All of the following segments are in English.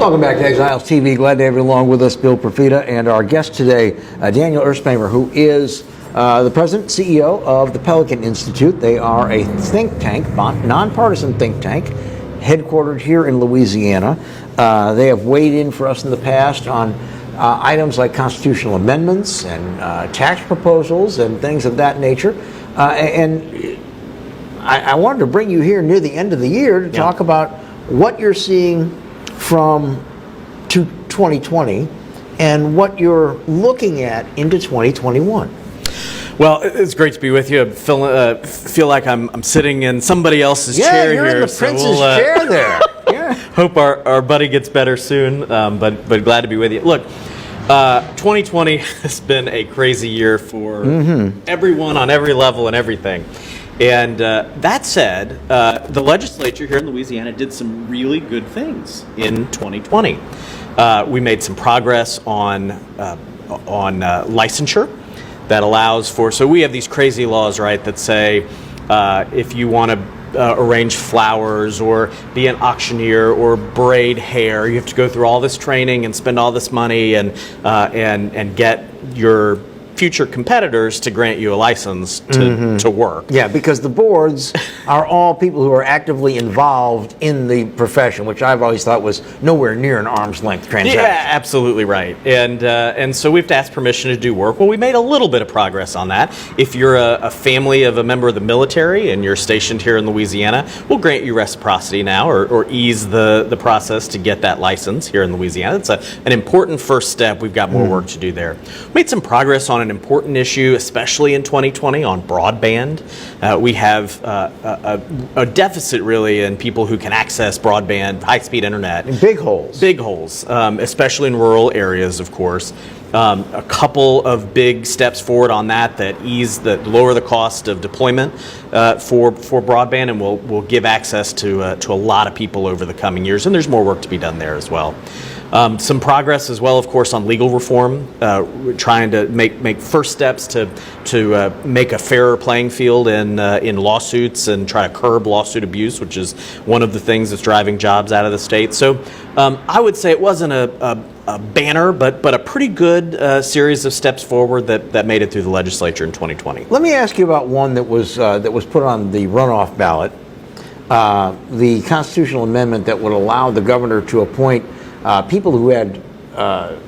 Welcome back to Exiles TV. Glad to have you along with us, Bill Profita, and our guest today, Daniel Erspamer, who is the president and CEO of the Pelican Institute. They are a think tank, nonpartisan think tank, headquartered here in Louisiana. They have weighed in for us in the past on items like constitutional amendments and tax proposals and things of that nature. And I wanted to bring you here near the end of the year to talk about what you're seeing from 2020 and what you're looking at into 2021. Well, it's great to be with you. I feel like I'm sitting in somebody else's chair you're here. in the prince's chair there. Yeah. Hope our buddy gets better soon, but glad to be with you. Look, 2020 has been a crazy year for everyone on every level and everything. And that said, the legislature here in Louisiana did some really good things in 2020. We made some progress on licensure that allows for, so we have these crazy laws, right, that say if you want to arrange flowers or be an auctioneer or braid hair, you have to go through all this training and spend all this money and get your future competitors to grant you a license to work. Yeah, because the boards are all people who are actively involved in the profession, which I've always thought was nowhere near an arm's length transaction. Yeah, absolutely right. And so we have to ask permission to do work. Well, we made a little bit of progress on that. If you're a family of a member of the military and you're stationed here in Louisiana, we'll grant you reciprocity now or ease the process to get that license here in Louisiana. It's an important first step. We've got more work to do there. We made some progress on an important issue, especially in 2020, on broadband. We have a deficit, really, in people who can access broadband, high-speed internet. And big holes. Big holes, especially in rural areas, of course. A couple of big steps forward on that lower the cost of deployment for broadband, and will give access to a lot of people over the coming years. And there's more work to be done there as well. Some progress as well, of course, on legal reform, trying to make first steps to make a fairer playing field in lawsuits and try to curb lawsuit abuse, which is one of the things that's driving jobs out of the state. So I would say it wasn't a banner, but a pretty good series of steps forward that made it through the legislature in 2020. Let me ask you about one that was put on the runoff ballot, the constitutional amendment that would allow the governor to appoint people who had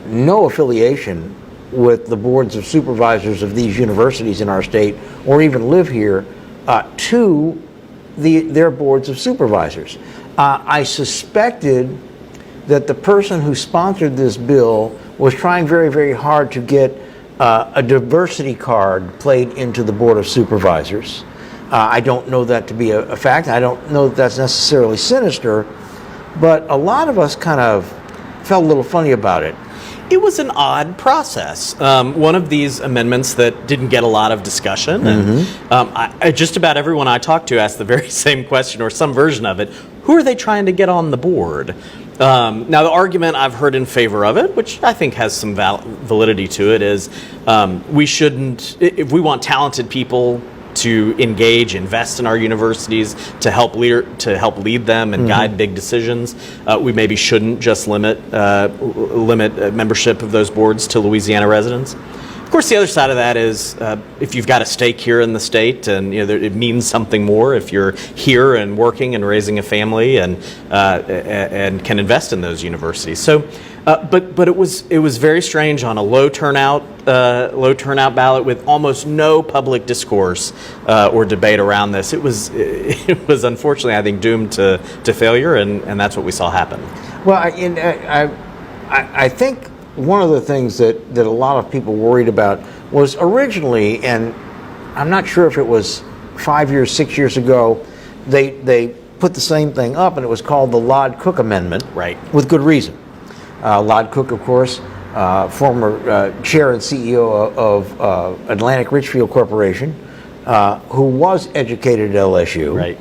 no affiliation with the boards of supervisors of these universities in our state or even live here to their boards of supervisors. I suspected that the person who sponsored this bill was trying very, very hard to get a diversity card played into the Board of Supervisors. I don't know that to be a fact. I don't know that that's necessarily sinister, but a lot of us kind of felt a little funny about it. It was an odd process. One of these amendments that didn't get a lot of discussion. And just about everyone I talked to asked the very same question or some version of it. Who are they trying to get on the board? Now, the argument I've heard in favor of it, which I think has some validity to it, is we shouldn't, if we want talented people to engage, invest in our universities, to help lead them and guide big decisions, we maybe shouldn't just limit membership of those boards to Louisiana residents. Of course, the other side of that is if you've got a stake here in the state, and it means something more if you're here and working and raising a family and can invest in those universities. So, but it was very strange on a low turnout ballot with almost no public discourse or debate around this. It was unfortunately, I think, doomed to failure, and that's what we saw happen. Well, I think one of the things that a lot of people worried about was originally, and I'm not sure if it was 5 years, 6 years ago, they put the same thing up, and it was called the Lod Cook Amendment, right? With good reason. Lod Cook, of course, former chair and CEO of Atlantic Richfield Corporation, who was educated at LSU, right,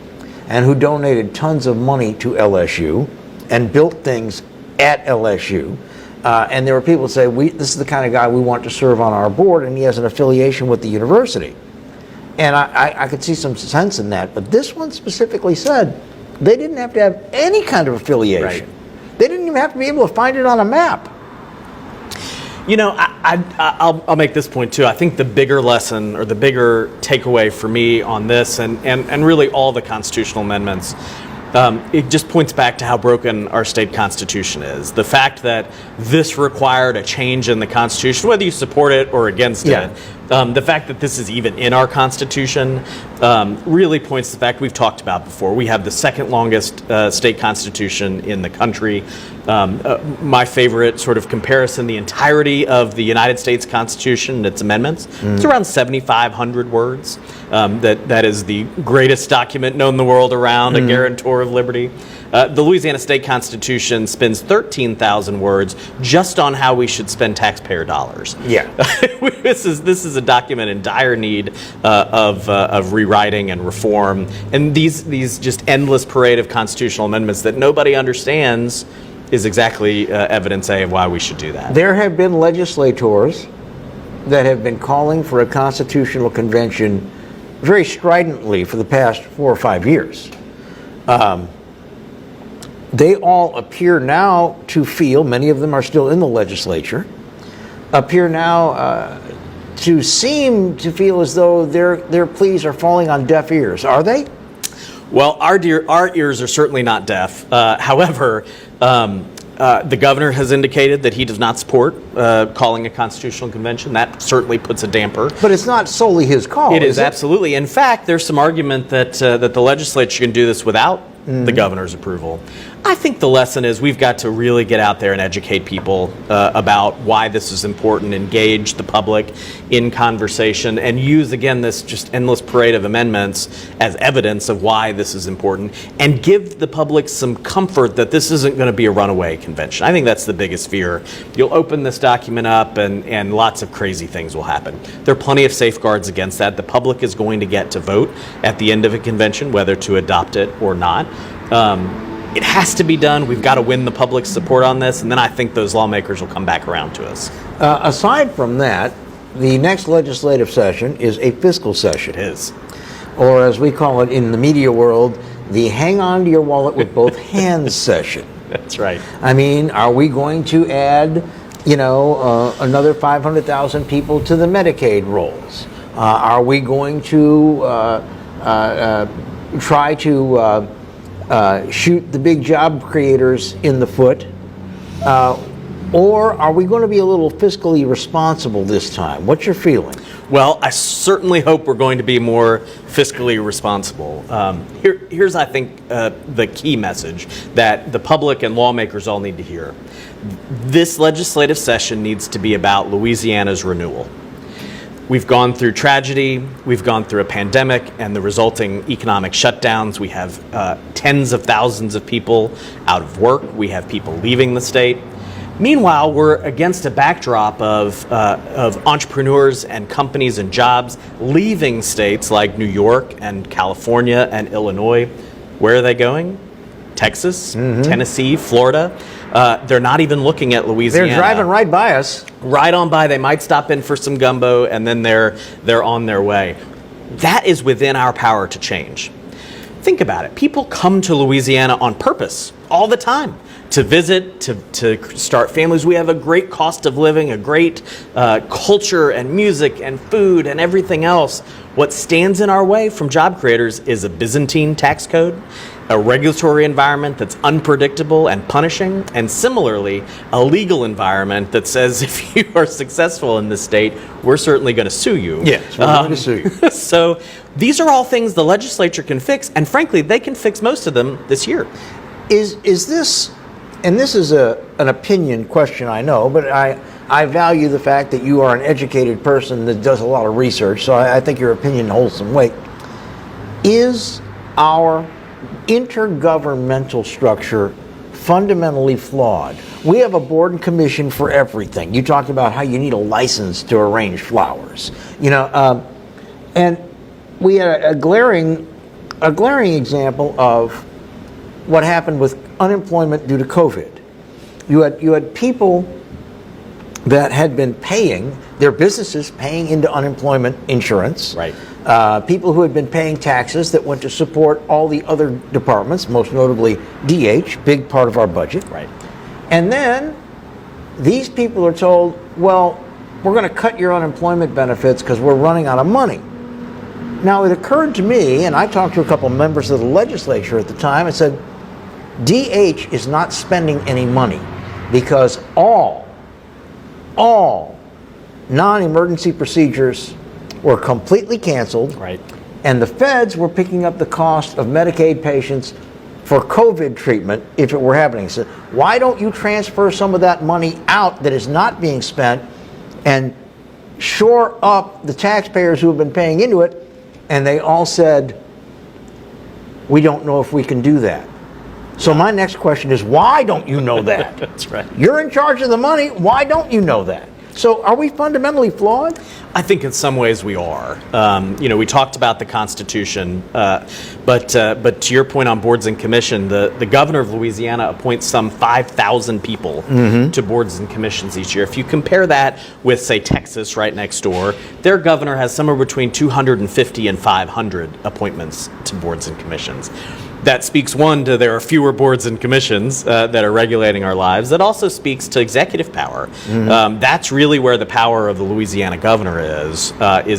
and who donated tons of money to LSU and built things at LSU. And there were people who say, this is the kind of guy we want to serve on our board, and he has an affiliation with the university. And I could see some sense in that. But this one specifically said they didn't have to have any kind of affiliation. Right. They didn't even have to be able to find it on a map. You know, I'll make this point too. I think the bigger lesson or the bigger takeaway for me on this and really all the constitutional amendments, it just points back to how broken our state constitution is. The fact that this required a change in the Constitution, whether you support it or against it, the fact that this is even in our Constitution really points to the fact we've talked about before. We have the second longest state constitution in the country. My favorite sort of comparison, the entirety of the United States Constitution and its amendments, it's around 7,500 words. That is the greatest document known in the world around, a guarantor of liberty. The Louisiana State Constitution spends 13,000 words just on how we should spend taxpayer dollars. Yeah. This is a document in dire need of rewriting and reform, and these just endless parade of constitutional amendments that nobody understands is exactly evidence A of why we should do that. There have been legislators that have been calling for a constitutional convention very stridently for the past 4 or 5 years. They all appear now to feel, many of them are still in the legislature, appear now to seem to feel as though their pleas are falling on deaf ears. Are they? Well, our ears are certainly not deaf. However, the governor has indicated that he does not support calling a constitutional convention. That certainly puts a damper. But it's not solely his call. It is absolutely. In fact, there's some argument that the legislature can do this without the governor's approval. I think the lesson is we've got to really get out there and educate people about why this is important, engage the public in conversation, and use, again, this just endless parade of amendments as evidence of why this is important, and give the public some comfort that this isn't going to be a runaway convention. I think that's the biggest fear. You'll open this document up and lots of crazy things will happen. There are plenty of safeguards against that. The public is going to get to vote at the end of a convention whether to adopt it or not. It has to be done. We've got to win the public's support on this, and then I think those lawmakers will come back around to us. Aside from that, the next legislative session is a fiscal session. It is. Or as we call it in the media world, the hang on to your wallet with both hands session. That's right. I mean, are we going to add, another 500,000 people to the Medicaid rolls? Are we going to try to shoot the big job creators in the foot? Or are we going to be a little fiscally responsible this time? What's your feeling? Well, I certainly hope we're going to be more fiscally responsible. Here's, I think, the key message that the public and lawmakers all need to hear. This legislative session needs to be about Louisiana's renewal. We've gone through tragedy, we've gone through a pandemic and the resulting economic shutdowns. We have tens of thousands of people out of work. We have people leaving the state. Meanwhile, we're against a backdrop of entrepreneurs and companies and jobs leaving states like New York and California and Illinois. Where are they going? Texas, Tennessee, Florida. They're not even looking at Louisiana. They're driving right by us. Right on by. They might stop in for some gumbo, and then they're on their way. That is within our power to change. Think about it. People come to Louisiana on purpose all the time to visit, to start families. We have a great cost of living, a great culture and music and food and everything else. What stands in our way from job creators is a Byzantine tax code, a regulatory environment that's unpredictable and punishing, and similarly, a legal environment that says if you are successful in this state, we're certainly going to sue you. Yes, we're going to sue you. So these are all things the legislature can fix, and frankly, they can fix most of them this year. Is this, and this is an opinion question, I know, but I value the fact that you are an educated person that does a lot of research, so I think your opinion holds some weight. Is our intergovernmental structure fundamentally flawed? We have a board and commission for everything. You talked about how you need a license to arrange flowers, and we had a glaring example of what happened with unemployment due to COVID. You had people that had been paying their businesses paying into unemployment insurance. Right. People who had been paying taxes that went to support all the other departments, most notably DH, big part of our budget. Right. And then these people are told, well, we're going to cut your unemployment benefits because we're running out of money. Now, it occurred to me, and I talked to a couple members of the legislature at the time, and said, DH is not spending any money because all non-emergency procedures were completely canceled. Right. And the feds were picking up the cost of Medicaid patients for COVID treatment if it were happening. So why don't you transfer some of that money out that is not being spent and shore up the taxpayers who have been paying into it? And they all said, we don't know if we can do that. So my next question is, why don't you know that? That's right. You're in charge of the money. Why don't you know that? So are we fundamentally flawed? I think in some ways we are. We talked about the Constitution, but to your point on boards and commission, the governor of Louisiana appoints some 5,000 people to boards and commissions each year. If you compare that with, say, Texas right next door, their governor has somewhere between 250 and 500 appointments to boards and commissions. That speaks, one, to there are fewer boards and commissions that are regulating our lives. That also speaks to executive power. That's really where the power of the Louisiana governor is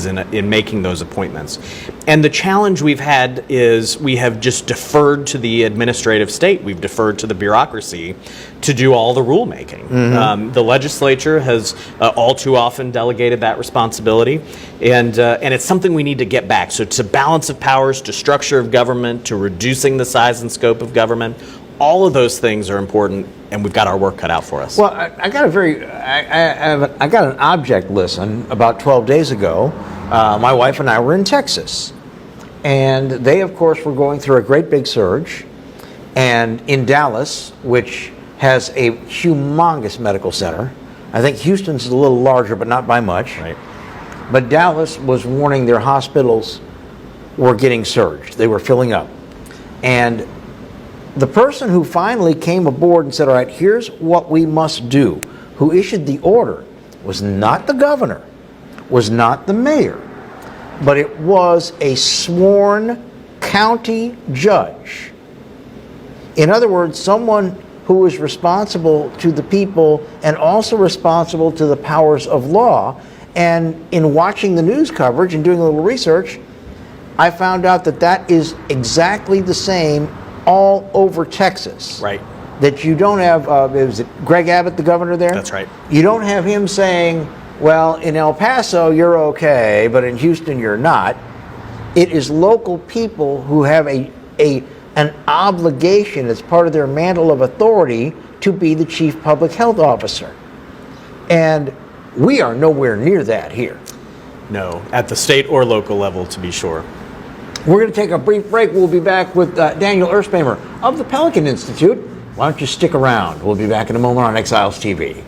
in making those appointments. And the challenge we've had is we have just deferred to the administrative state. We've deferred to the bureaucracy to do all the rulemaking. The legislature has all too often delegated that responsibility, and it's something we need to get back. So to balance of powers, to structure of government, to reducing the size and scope of government, all of those things are important, and we've got our work cut out for us. Well, I got I got an object lesson about 12 days ago. My wife and I were in Texas, and they, of course, were going through a great big surge. And in Dallas, which has a humongous medical center, I think Houston's a little larger, but not by much. Right. But Dallas was warning their hospitals were getting surged. They were filling up. And the person who finally came aboard and said, all right, here's what we must do, who issued the order, was not the governor, was not the mayor, but it was a sworn county judge. In other words, someone who was responsible to the people and also responsible to the powers of law. And in watching the news coverage and doing a little research, I found out that that is exactly the same all over Texas. Right. That you don't have, was it Greg Abbott, the governor there? That's right. You don't have him saying, well, in El Paso, you're okay, but in Houston, you're not. It is local people who have an obligation as part of their mantle of authority to be the chief public health officer. And we are nowhere near that here. No, at the state or local level, to be sure. We're going to take a brief break. We'll be back with Daniel Erspamer of the Pelican Institute. Why don't you stick around? We'll be back in a moment on Exiles TV.